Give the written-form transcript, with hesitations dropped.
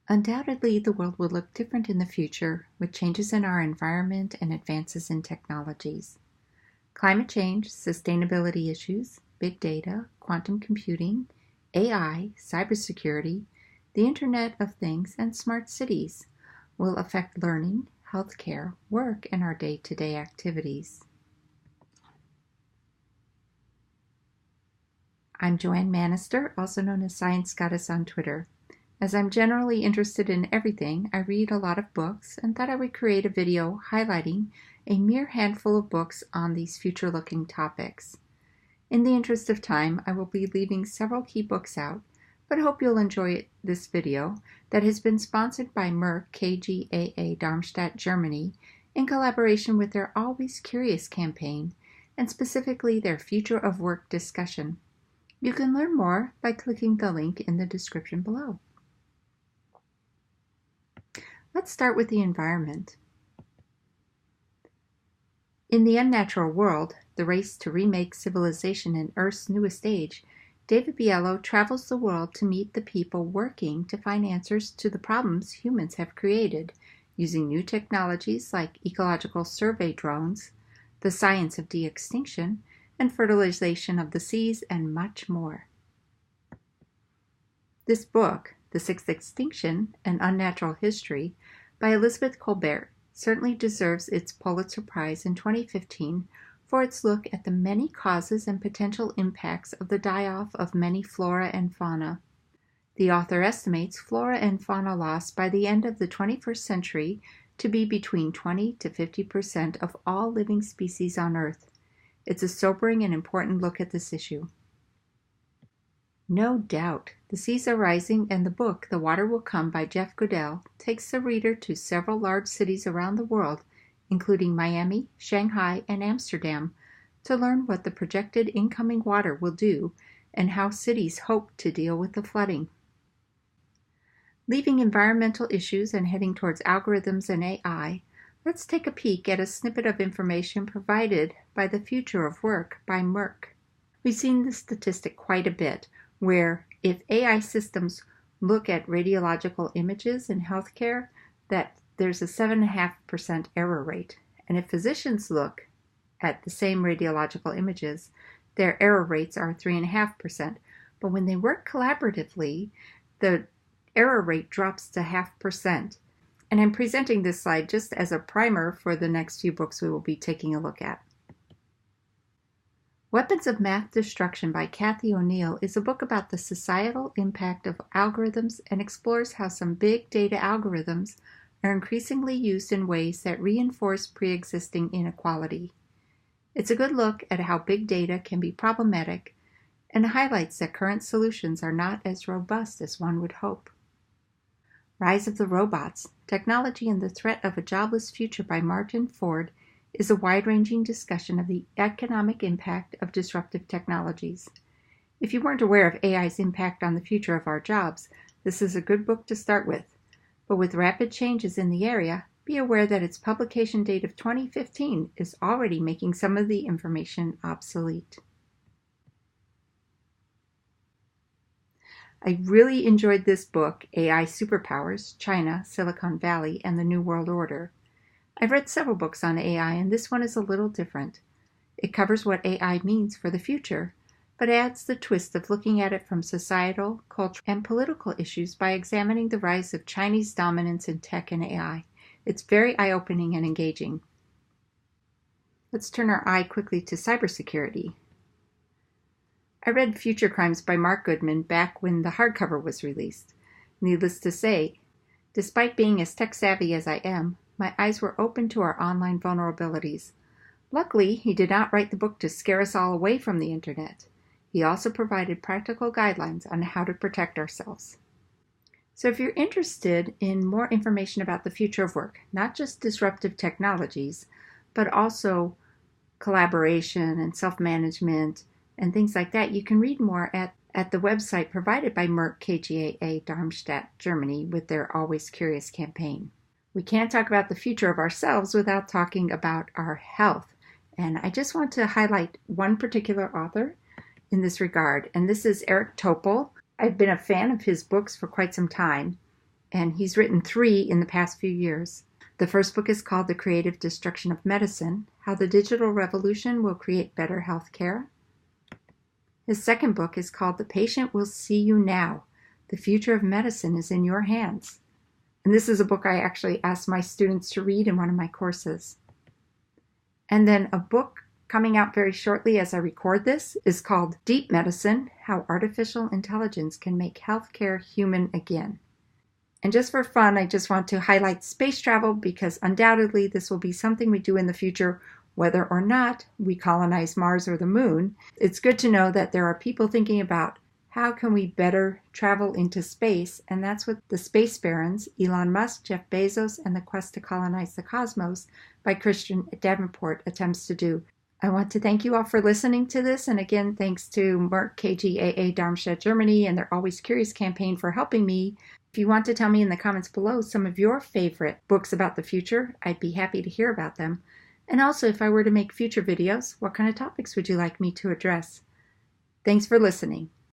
Undoubtedly, the world will look different in the future with changes in our environment and advances in technologies. Climate change, sustainability issues, big data, quantum computing, AI, cybersecurity, the Internet of Things, and smart cities will affect learning, healthcare, work, and our day-to-day activities. I'm Joanne Manaster, also known as Science Goddess on Twitter. As I'm generally interested in everything, I read a lot of books and thought I would create a video highlighting a mere handful of books on these future-looking topics. In the interest of time, I will be leaving several key books out, but hope you'll enjoy this video that has been sponsored by Merck KGaA Darmstadt, Germany, in collaboration with their Always Curious campaign, and specifically their Future of Work discussion. You can learn more by clicking the link in the description below. Let's start with the environment. In The Unnatural World, the race to remake civilization in Earth's newest age, David Biello travels the world to meet the people working to find answers to the problems humans have created, using new technologies like ecological survey drones, the science of de-extinction, and fertilization of the seas, and much more. This book, The Sixth Extinction, An Unnatural History, by Elizabeth Kolbert, certainly deserves its Pulitzer Prize in 2015 for its look at the many causes and potential impacts of the die-off of many flora and fauna. The author estimates flora and fauna loss by the end of the 21st century to be between 20 to 50% of all living species on Earth. It's a sobering and important look at this issue. No doubt, the seas are rising, and the book, The Water Will Come by Jeff Goodell, takes the reader to several large cities around the world, including Miami, Shanghai, and Amsterdam, to learn what the projected incoming water will do and how cities hope to deal with the flooding. Leaving environmental issues and heading towards algorithms and AI, let's take a peek at a snippet of information provided by The Future of Work by Merck. We've seen this statistic quite a bit, where if AI systems look at radiological images in healthcare, that there's a 7.5% error rate. And if physicians look at the same radiological images, their error rates are 3.5%. But when they work collaboratively, the error rate drops to 0.5%. And I'm presenting this slide just as a primer for the next few books we will be taking a look at. Weapons of Math Destruction by Cathy O'Neill is a book about the societal impact of algorithms and explores how some big data algorithms are increasingly used in ways that reinforce pre-existing inequality. It's a good look at how big data can be problematic and highlights that current solutions are not as robust as one would hope. Rise of the Robots, Technology and the Threat of a Jobless Future by Martin Ford is a wide-ranging discussion of the economic impact of disruptive technologies. If you weren't aware of AI's impact on the future of our jobs, this is a good book to start with. But with rapid changes in the area, be aware that its publication date of 2015 is already making some of the information obsolete. I really enjoyed this book, AI Superpowers, China, Silicon Valley, and the New World Order. I've read several books on AI, and this one is a little different. It covers what AI means for the future, but adds the twist of looking at it from societal, cultural, and political issues by examining the rise of Chinese dominance in tech and AI. It's very eye-opening and engaging. Let's turn our eye quickly to cybersecurity. I read Future Crimes by Mark Goodman back when the hardcover was released. Needless to say, despite being as tech-savvy as I am, my eyes were open to our online vulnerabilities. Luckily, he did not write the book to scare us all away from the internet. He also provided practical guidelines on how to protect ourselves. So if you're interested in more information about the future of work, not just disruptive technologies, but also collaboration and self-management and things like that, you can read more at the website provided by Merck KGaA Darmstadt, Germany, with their Always Curious campaign. We can't talk about the future of ourselves without talking about our health. And I just want to highlight one particular author in this regard, and this is Eric Topol. I've been a fan of his books for quite some time, and he's written 3 in the past few years. The first book is called The Creative Destruction of Medicine: How the Digital Revolution Will Create Better Health Care. His second book is called The Patient Will See You Now: The Future of Medicine is in Your Hands. And this is a book I actually asked my students to read in one of my courses. And then a book coming out very shortly as I record this is called Deep Medicine: How Artificial Intelligence Can Make Healthcare Human Again. And just for fun, I just want to highlight space travel because undoubtedly this will be something we do in the future, whether or not we colonize Mars or the moon. It's good to know that there are people thinking about how can we better travel into space, and that's what the Space Barons, Elon Musk, Jeff Bezos, and the Quest to Colonize the Cosmos by Christian Davenport attempts to do. I want to thank you all for listening to this, and again, thanks to Merck KGaA Darmstadt, Germany, and their Always Curious campaign for helping me. If you want to tell me in the comments below some of your favorite books about the future, I'd be happy to hear about them. And also, if I were to make future videos, what kind of topics would you like me to address? Thanks for listening.